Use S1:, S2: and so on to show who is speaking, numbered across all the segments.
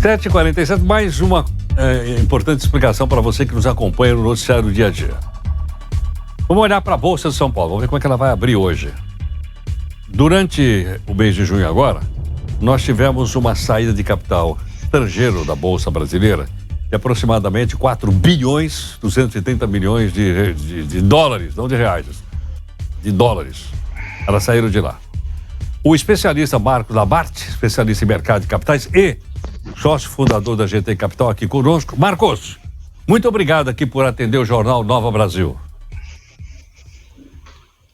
S1: 7h47, mais uma importante explicação para você que nos acompanha no noticiário do dia a dia. Vamos olhar para a Bolsa de São Paulo, vamos ver como é que ela vai abrir hoje. Durante o mês de junho agora, nós tivemos uma saída de capital estrangeiro da Bolsa brasileira de aproximadamente 4 bilhões, 230 milhões de dólares, não de reais, de dólares. Elas saíram de lá. O especialista Marcos Labarte, especialista em mercado de capitais e sócio fundador da GT Capital aqui conosco. Marcos, muito obrigado aqui por atender o jornal Nova Brasil.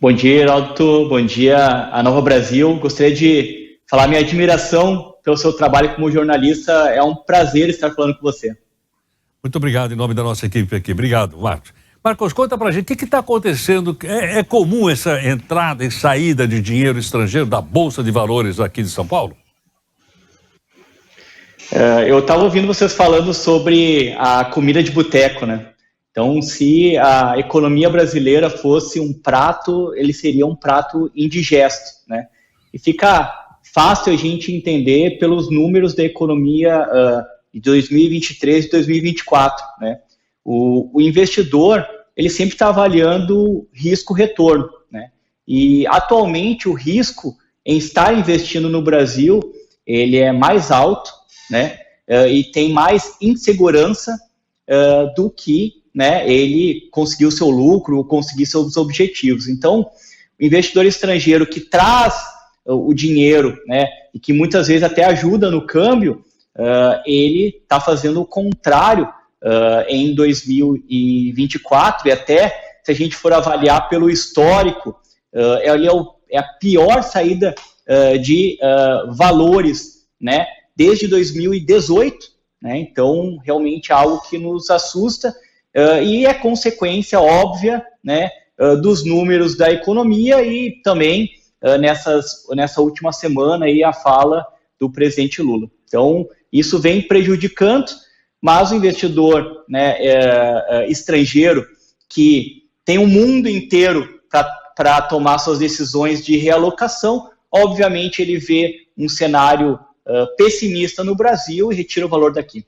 S2: Bom dia, Heraldo. Bom dia a Nova Brasil. Gostaria de falar minha admiração pelo seu trabalho como jornalista. É um prazer estar falando com você.
S1: Muito obrigado em nome da nossa equipe aqui. Obrigado, Marcos. Marcos, conta pra gente, o que está acontecendo? É comum essa entrada e saída de dinheiro estrangeiro da Bolsa de Valores aqui de São Paulo?
S2: Eu estava ouvindo vocês falando sobre a comida de boteco, né? Então, se a economia brasileira fosse um prato, ele seria um prato indigesto, né? E fica fácil a gente entender pelos números da economia de 2023 e 2024, né? O investidor, ele sempre está avaliando risco-retorno, né? E, atualmente, o risco em estar investindo no Brasil, ele é mais alto, né? E tem mais insegurança do que, né, ele conseguir o seu lucro ou conseguir seus objetivos. Então, o investidor estrangeiro que traz o dinheiro, né, e que muitas vezes até ajuda no câmbio, ele está fazendo o contrário em 2024, e até se a gente for avaliar pelo histórico, é a pior saída de valores, né, desde 2018, né? Então, realmente é algo que nos assusta e é consequência óbvia, né, dos números da economia e também nessa última semana aí a fala do presidente Lula. Então, isso vem prejudicando, mas o investidor, né, estrangeiro que tem o mundo inteiro para tomar suas decisões de realocação, obviamente ele vê um cenário pessimista no Brasil e retira o valor daqui.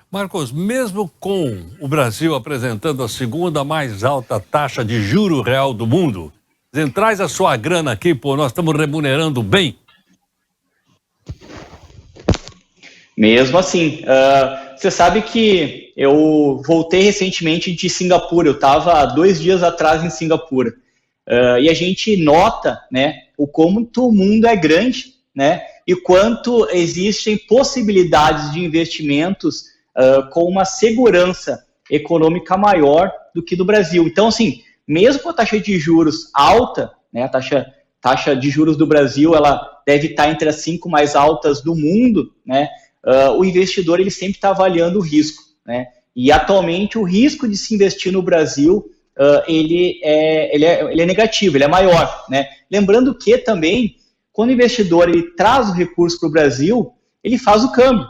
S1: Marcos, mesmo com o Brasil apresentando a segunda mais alta taxa de juro real do mundo, traz a sua grana aqui, pô, nós estamos remunerando bem.
S2: Mesmo assim, você sabe que eu voltei recentemente de Singapura, eu estava 2 dias atrás em Singapura, e a gente nota, né, o quanto o mundo é grande, né, e quanto existem possibilidades de investimentos com uma segurança econômica maior do que do Brasil. Então, assim, mesmo com a taxa de juros alta, né, a taxa de juros do Brasil, ela deve estar entre as 5 mais altas do mundo, né, o investidor ele sempre está avaliando o risco, né, e atualmente o risco de se investir no Brasil, ele é negativo, ele é maior, né. Lembrando que também, quando o investidor ele traz o recurso para o Brasil, ele faz o câmbio.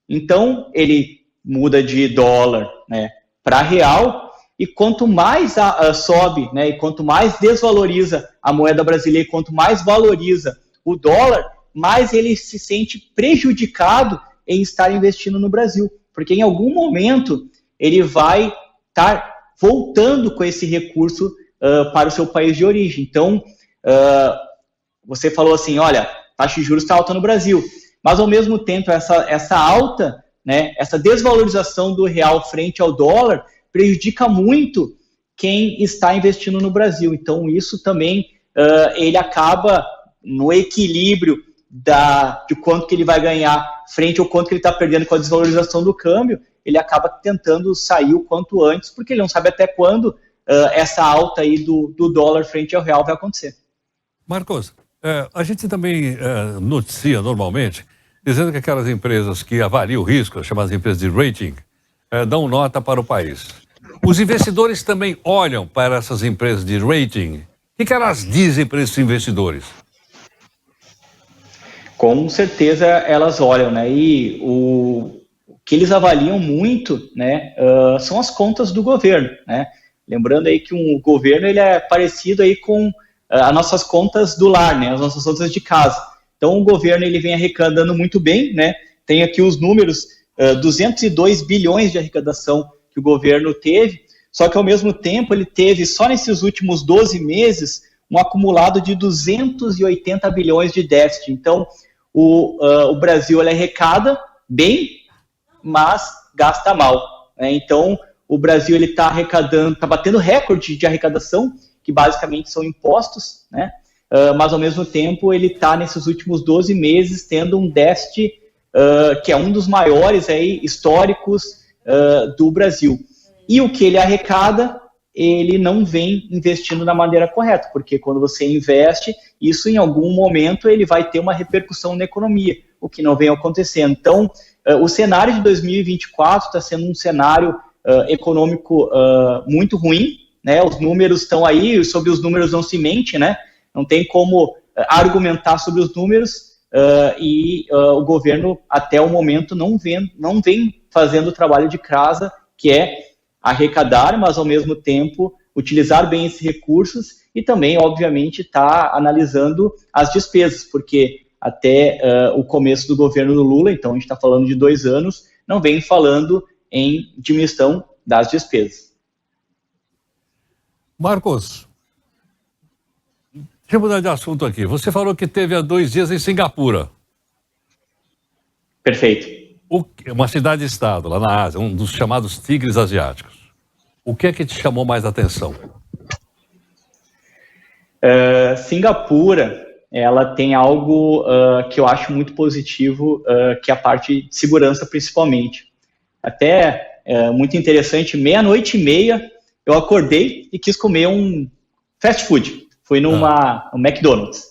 S2: Então, ele muda de dólar, né, para real, e quanto mais sobe, né, e quanto mais desvaloriza a moeda brasileira, e quanto mais valoriza o dólar, mais ele se sente prejudicado em estar investindo no Brasil. Porque em algum momento ele vai estar voltando com esse recurso para o seu país de origem. Então, você falou assim, olha, a taxa de juros está alta no Brasil, mas ao mesmo tempo essa alta, né, essa desvalorização do real frente ao dólar prejudica muito quem está investindo no Brasil. Então isso também ele acaba no equilíbrio de quanto que ele vai ganhar frente ao quanto que ele está perdendo com a desvalorização do câmbio, ele acaba tentando sair o quanto antes, porque ele não sabe até quando essa alta aí do dólar frente ao real vai acontecer.
S1: Marcos, a gente também noticia normalmente, dizendo que aquelas empresas que avaliam o risco, as chamadas empresas de rating, dão nota para o país. Os investidores também olham para essas empresas de rating. O que elas dizem para esses investidores?
S2: Com certeza elas olham, né? E o que eles avaliam muito, né, são as contas do governo, né? Lembrando aí que o governo ele é parecido aí com as nossas contas do lar, né, as nossas contas de casa. Então o governo ele vem arrecadando muito bem, né, Tem aqui os números, 202 bilhões de arrecadação que o governo teve, só que ao mesmo tempo ele teve, só nesses últimos 12 meses, um acumulado de 280 bilhões de déficit. Então, o Brasil ele arrecada bem, mas gasta mal, né? Então, o Brasil está arrecadando, está batendo recorde de arrecadação, que basicamente são impostos, né? Mas ao mesmo tempo ele está nesses últimos 12 meses tendo um déficit que é um dos maiores aí, históricos do Brasil. E o que ele arrecada, ele não vem investindo da maneira correta, porque quando você investe, isso em algum momento ele vai ter uma repercussão na economia, o que não vem acontecendo. Então, o cenário de 2024 está sendo um cenário econômico muito ruim, né? Os números estão aí, sobre os números não se mente, né? Não tem como argumentar sobre os números, e o governo, até o momento, não vem fazendo o trabalho de casa, que é arrecadar, mas, ao mesmo tempo, utilizar bem esses recursos e também, obviamente, está analisando as despesas, porque até o começo do governo do Lula, então a gente está falando de 2 anos, não vem falando em diminuição das despesas.
S1: Marcos, deixa eu mudar de assunto aqui. Você falou que teve há 2 dias em Singapura.
S2: Perfeito.
S1: Uma cidade-estado lá na Ásia, um dos chamados tigres asiáticos. O que é que te chamou mais a atenção?
S2: Singapura, ela tem algo que eu acho muito positivo, que é a parte de segurança, principalmente. Até muito interessante, 00:30 eu acordei e quis comer um fast food. Fui no McDonald's.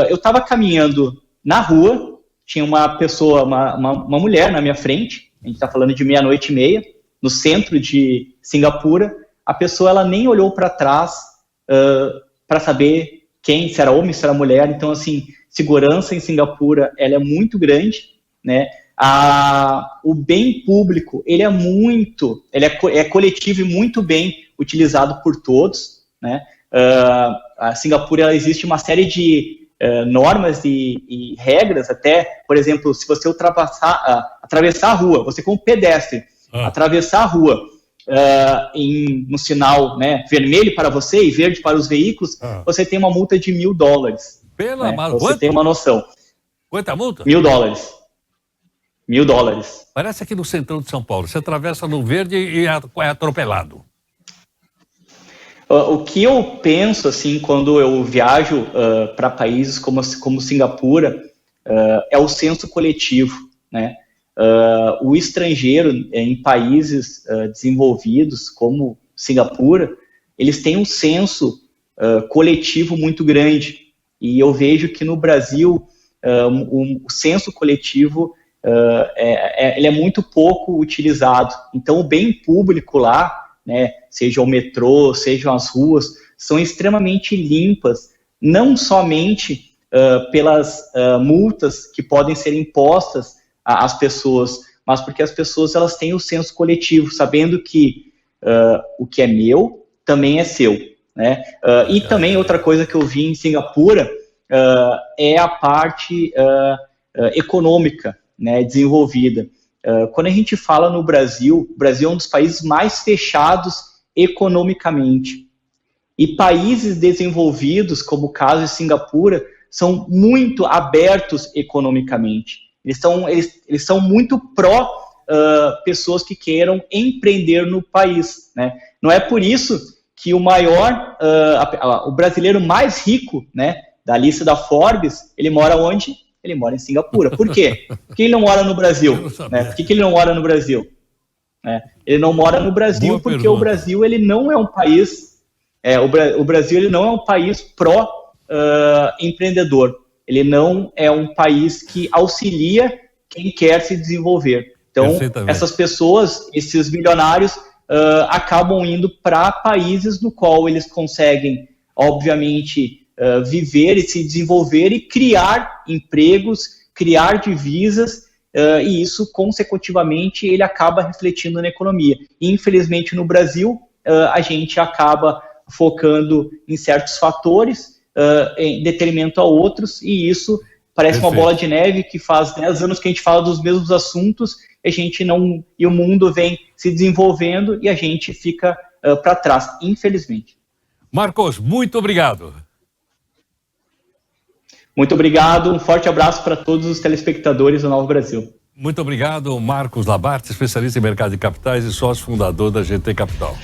S2: Eu estava caminhando na rua, tinha uma pessoa, uma mulher na minha frente, a gente está falando de 00:30, no centro de Singapura. A pessoa ela nem olhou para trás para saber se era homem, se era mulher. Então, assim, segurança em Singapura ela é muito grande, né? O bem público ele é coletivo e muito bem utilizado por todos, né? A Singapura ela existe uma série de normas e regras, até, por exemplo, se você atravessar a rua, você como pedestre, atravessar a rua no sinal, né, vermelho para você e verde para os veículos, você tem uma multa de $1.000.
S1: Né?
S2: Você tem uma noção.
S1: Quanta multa?
S2: $1.000. $1.000.
S1: Parece aqui no centrão de São Paulo. Você atravessa no verde e é atropelado.
S2: O que eu penso, assim, quando eu viajo para países como Singapura, é o senso coletivo, né? O estrangeiro em países desenvolvidos como Singapura, eles têm um senso coletivo muito grande. E eu vejo que no Brasil o senso coletivo ele é muito pouco utilizado. Então o bem público lá, né, seja o metrô, sejam as ruas, são extremamente limpas, não somente pelas multas que podem ser impostas às pessoas, mas porque as pessoas elas têm o senso coletivo, sabendo que o que é meu também é seu, né? E também outra coisa que eu vi em Singapura é a parte econômica, né, desenvolvida. Quando a gente fala no Brasil, o Brasil é um dos países mais fechados economicamente. E países desenvolvidos, como o caso de Singapura, são muito abertos economicamente. Eles são muito pró pessoas que queiram empreender no país, né? Não é por isso que o brasileiro mais rico, né, da lista da Forbes, ele mora onde? Ele mora em Singapura. Por quê? Por que ele não mora no Brasil? Né? Por que ele não mora no Brasil? Ele não mora no Brasil porque o Brasil ele não é um país... o Brasil ele não é um país pró-empreendedor. Ele não é um país que auxilia quem quer se desenvolver. Então, essas pessoas, esses milionários, acabam indo para países no qual eles conseguem, obviamente... viver e se desenvolver e criar empregos, criar divisas, e isso, consecutivamente, ele acaba refletindo na economia. E, infelizmente, no Brasil, a gente acaba focando em certos fatores, em detrimento a outros, e isso parece
S1: Perfeito.
S2: uma bola de neve que faz 10 anos que a gente fala dos mesmos assuntos e a gente não, e o mundo vem se desenvolvendo e a gente fica para trás, infelizmente.
S1: Marcos, muito obrigado.
S2: Muito obrigado, um forte abraço para todos os telespectadores do Novo Brasil.
S1: Muito obrigado, Marcos Labarte, especialista em mercado de capitais e sócio fundador da GT Capital.